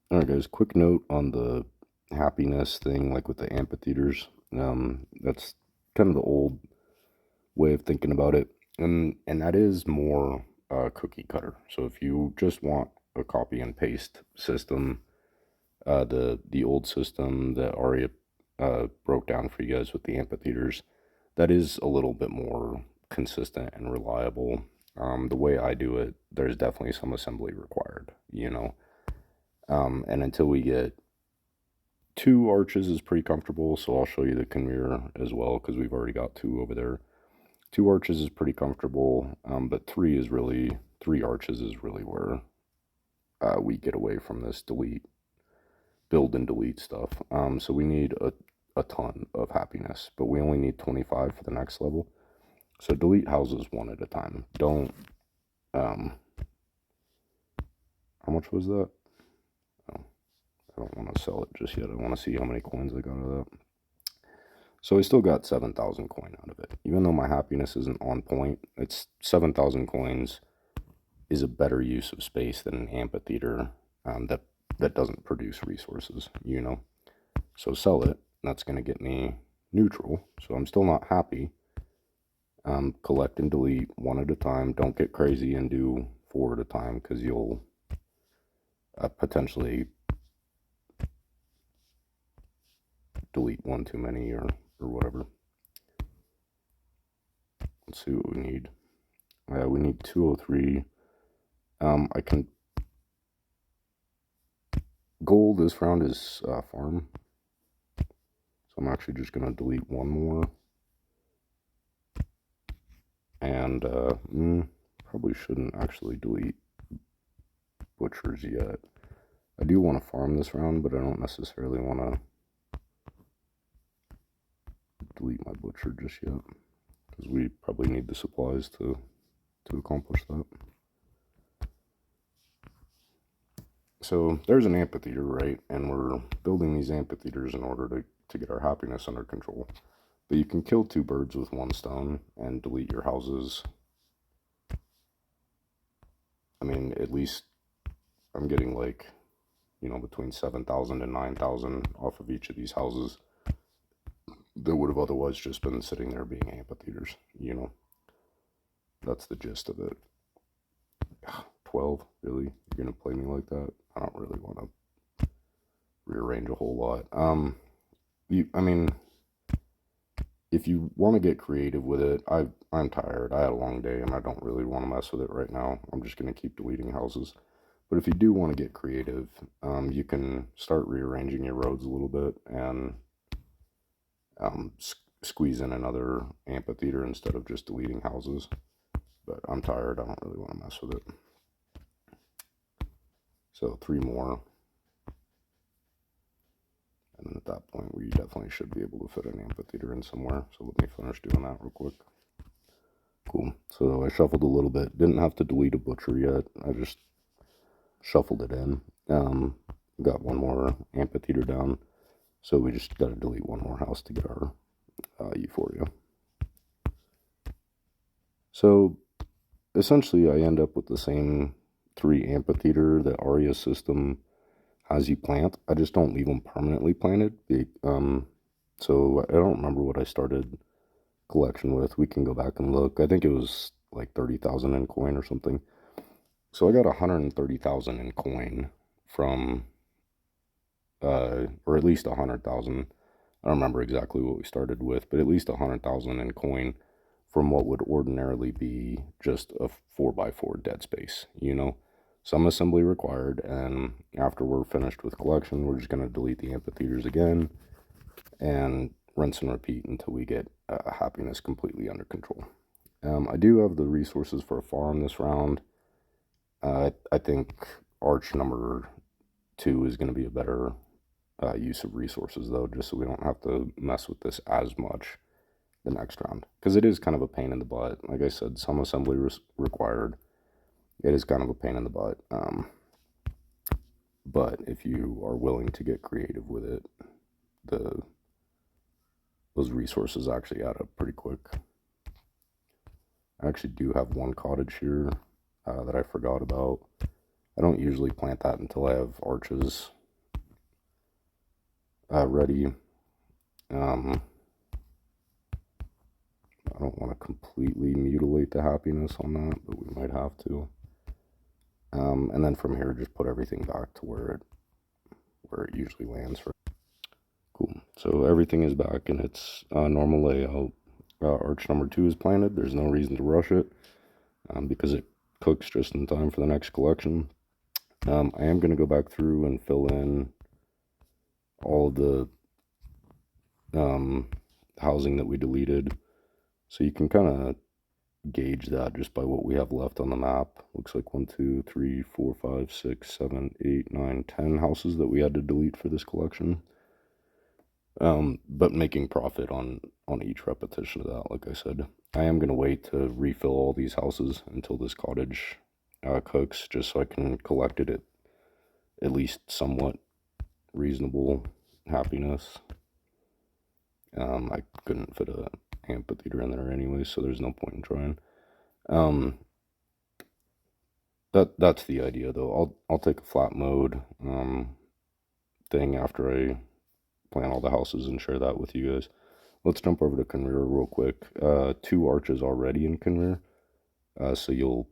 Alright guys, quick note on the happiness thing, like with the amphitheaters. That's kind of the old way of thinking about it. And that is more cookie cutter. So if you just want a copy and paste system, the old system that Aria broke down for you guys with the amphitheaters, that is a little bit more consistent and reliable. The way I do it, there's definitely some assembly required. And until we get two arches is pretty comfortable, so I'll show you the Kenmure as well because we've already got two over there. Two arches is pretty comfortable, but three arches is really where we get away from this build and delete stuff. So we need a ton of happiness, but we only need 25 for the next level. So delete houses one at a time. Don't, um, how much was that? Oh, I don't want to sell it just yet. I want to see how many coins I got out of that. So I still got 7,000 coin out of it. Even though my happiness isn't on point, it's 7,000 coins is a better use of space than an amphitheater that doesn't produce resources. So sell it. That's going to get me neutral. So I'm still not happy. Collect and delete one at a time. Don't get crazy and do four at a time because you'll potentially delete one too many or whatever. Let's see what we need. We need 203. I can goal this round is farm. So I'm actually just going to delete one more. And probably shouldn't actually delete butchers yet. I do want to farm this round, but I don't necessarily want to delete my butcher just yet. Because we probably need the supplies to accomplish that. So there's an amphitheater, right? And we're building these amphitheaters in order to get our happiness under control. But you can kill two birds with one stone and delete your houses. I mean, at least I'm getting like, between 7,000 and 9,000 off of each of these houses that would have otherwise just been sitting there being amphitheaters. That's the gist of it. 12, really? You're going to play me like that? I don't really want to rearrange a whole lot. I mean, if you want to get creative with it, I'm tired. I had a long day and I don't really want to mess with it right now. I'm just going to keep deleting houses. But if you do want to get creative, you can start rearranging your roads a little bit and squeeze in another amphitheater instead of just deleting houses. But I'm tired. I don't really want to mess with it. So 3 more. And then at that point, we definitely should be able to fit an amphitheater in somewhere. So let me finish doing that real quick. Cool. So I shuffled a little bit. Didn't have to delete a butcher yet. I just shuffled it in. Got one more amphitheater down. So we just got to delete one more house to get our euphoria. So essentially, I end up with the same 3 amphitheater that Aria's system has you plant. I just don't leave them permanently planted. So I don't remember what I started collection with. We can go back and look. I think it was like 30,000 in coin or something. So I got 130,000 in coin from, or at least 100,000. I don't remember exactly what we started with, but at least 100,000 in coin from what would ordinarily be just a 4x4 dead space. Some assembly required, and after we're finished with collection, we're just going to delete the amphitheaters again and rinse and repeat until we get happiness completely under control. I do have the resources for a farm this round. I think arch number 2 is going to be a better use of resources, though, just so we don't have to mess with this as much the next round. Because it is kind of a pain in the butt. Like I said, some assembly required. It is kind of a pain in the butt. But if you are willing to get creative with it, those resources actually add up pretty quick. I actually do have one cottage here that I forgot about. I don't usually plant that until I have arches ready. Um, I don't want to completely mutilate the happiness on that, but we might have to. And then from here, just put everything back to where it usually lands. Cool. So everything is back in its normal layout. Arch number 2 is planted. There's no reason to rush it because it cooks just in time for the next collection. I am going to go back through and fill in all the housing that we deleted. So you can kind of gauge that just by what we have left on the map. Looks like 1, 2, 3, 4, 5, 6, 7, 8, 9, 10 houses that we had to delete for this collection. But making profit on each repetition of that, like I said. I am going to wait to refill all these houses until this cottage cooks, just so I can collect it at least somewhat reasonable happiness. I couldn't fit a amphitheater in there anyway, so there's no point in trying. That's the idea though. I'll take a flat mode thing after I plan all the houses and share that with you guys. Let's jump over to Conrear real quick. 2 arches already in Conrear. So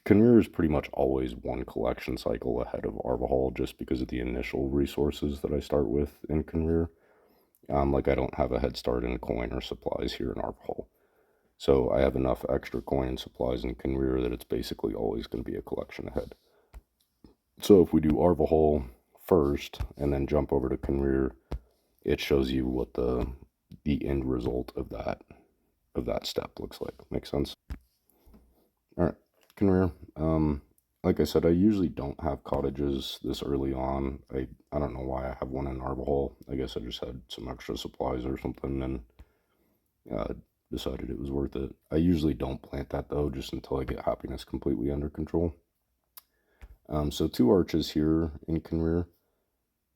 Conrear is pretty much always one collection cycle ahead of Arvahall just because of the initial resources that I start with in Conrear. Like I don't have a head start in coin or supplies here in Arvahall. So I have enough extra coin and supplies in Conrear that it's basically always going to be a collection ahead. So if we do Arvahall first and then jump over to Conrear, it shows you what the end result of that step looks like. Makes sense? All right, Conrear. Like I said, I usually don't have cottages this early on. I don't know why I have one in Arvahall. I guess I just had some extra supplies or something and decided it was worth it. I usually don't plant that though, just until I get happiness completely under control. So 2 arches here in Conrear,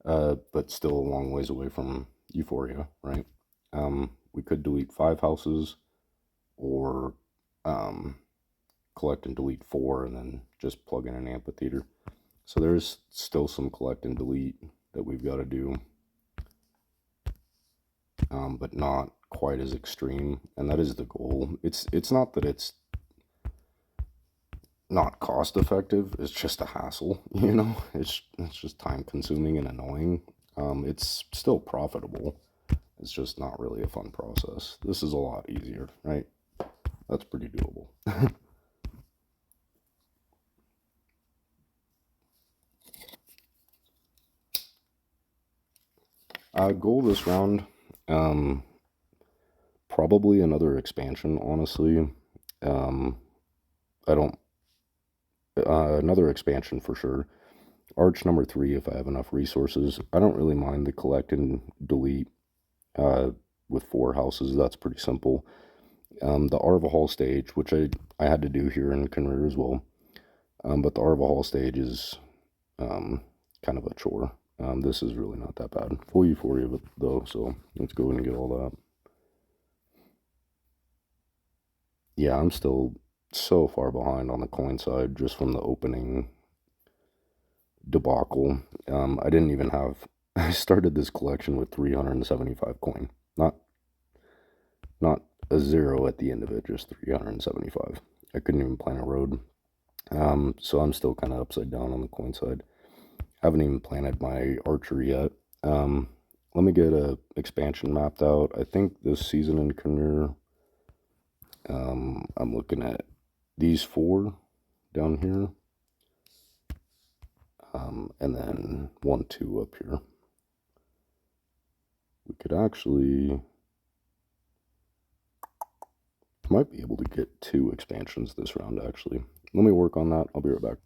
but still a long ways away from Euphoria, right? We could delete 5 houses or collect and delete 4 and then just plug in an amphitheater. So there's still some collect and delete that we've got to do, but not quite as extreme, and that is the goal. It's not that it's not cost effective, it's just a hassle, you know? It's just time consuming and annoying. It's still profitable. It's just not really a fun process. This is a lot easier, right? That's pretty doable. Goal this round, probably another expansion, honestly. I don't, another expansion for sure. Arch number 3, if I have enough resources. I don't really mind the collect and delete with 4 houses. That's pretty simple. The Arvahall stage, which I had to do here in Conrear as well. But the Arvahall stage is kind of a chore. This is really not that bad. Full Euphoria though, so let's go and get all that. Yeah, I'm still so far behind on the coin side just from the opening debacle. I didn't even have. I started this collection with 375 coin, not a 0 at the end of it, just 375. I couldn't even plan a road. So I'm still kind of upside down on the coin side. Haven't even planted my archery yet. Let me get a expansion mapped out. I think this season in Conrear, I'm looking at these 4 down here, and then 1, 2 up here. We could actually might be able to get 2 expansions this round. Actually, let me work on that. I'll be right back.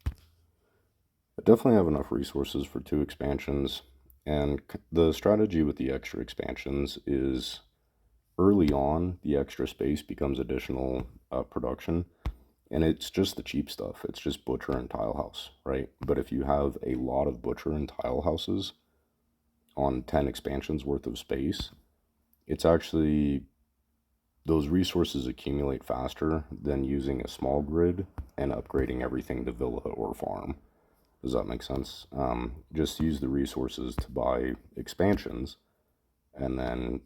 I definitely have enough resources for 2 expansions, and the strategy with the extra expansions is early on the extra space becomes additional production, and it's just the cheap stuff. It's just butcher and tile house, right? But if you have a lot of butcher and tile houses on 10 expansions worth of space, it's actually, those resources accumulate faster than using a small grid and upgrading everything to villa or farm. Does that make sense? Just use the resources to buy expansions, and then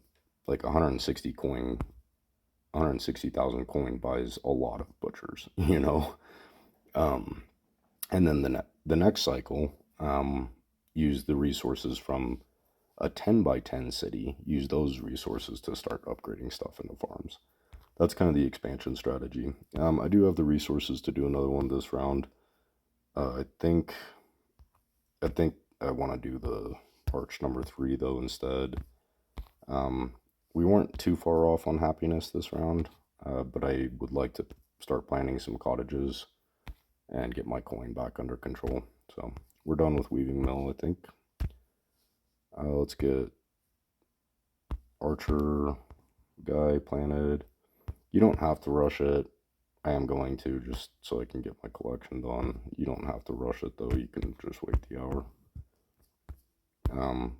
like 160,000 coin buys a lot of butchers, you know. Um, and then the next cycle, use the resources from a 10 by 10 city. Use those resources to start upgrading stuff into farms. That's kind of the expansion strategy. I do have the resources to do another one this round. I think I want to do the arch number 3 though instead. We weren't too far off on happiness this round, but I would like to start planting some cottages and get my coin back under control. So we're done with weaving mill, I think. Let's get archer guy planted. You don't have to rush it. I am going to, just so I can get my collection done. You don't have to rush it though. You can just wait the hour. And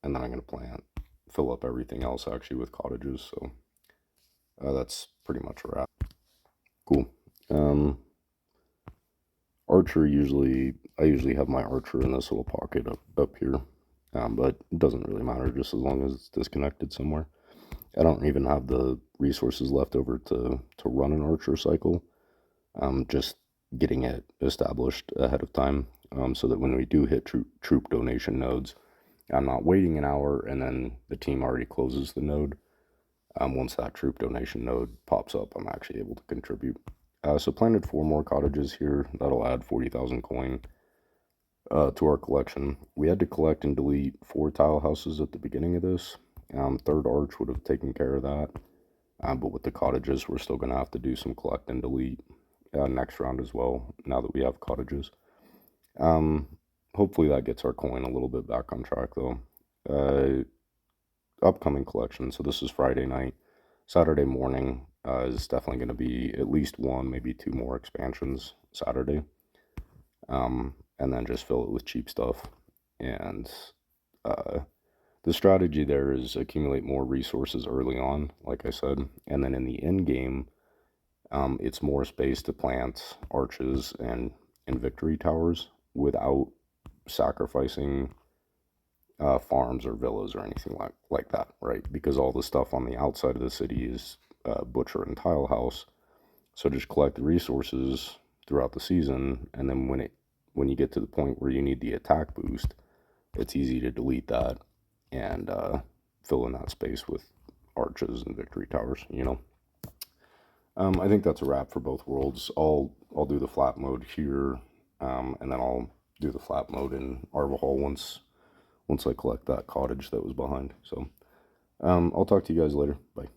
then I'm going to fill up everything else actually with cottages. So that's pretty much a wrap. Cool. Archer I usually have my archer in this little pocket up here. But it doesn't really matter just as long as it's disconnected somewhere. I don't even have the resources left over to run an archer cycle. Just getting it established ahead of time, so that when we do hit troop donation nodes, I'm not waiting an hour and then the team already closes the node. Once that troop donation node pops up, I'm actually able to contribute. So planted 4 more cottages here. That'll add 40,000 coin to our collection. We had to collect and delete 4 tile houses at the beginning of this. Third arch would have taken care of that. But with the cottages, we're still going to have to do some collect and delete next round as well, now that we have cottages. Hopefully that gets our coin a little bit back on track though. Upcoming collection, so this is Friday night. Saturday morning is definitely going to be at least 1, maybe 2 more expansions Saturday. And then just fill it with cheap stuff. And the strategy there is accumulate more resources early on, like I said, and then in the end game, it's more space to plant arches and victory towers without sacrificing farms or villas or anything like that, right? Because all the stuff on the outside of the city is butcher and tile house. So just collect the resources throughout the season, and then when you get to the point where you need the attack boost, it's easy to delete that and fill in that space with arches and victory towers. You know, I think that's a wrap for both worlds. I'll do the flat mode here, and then I'll do the flat mode in Arvahall once I collect that cottage that was behind. So I'll talk to you guys later. Bye.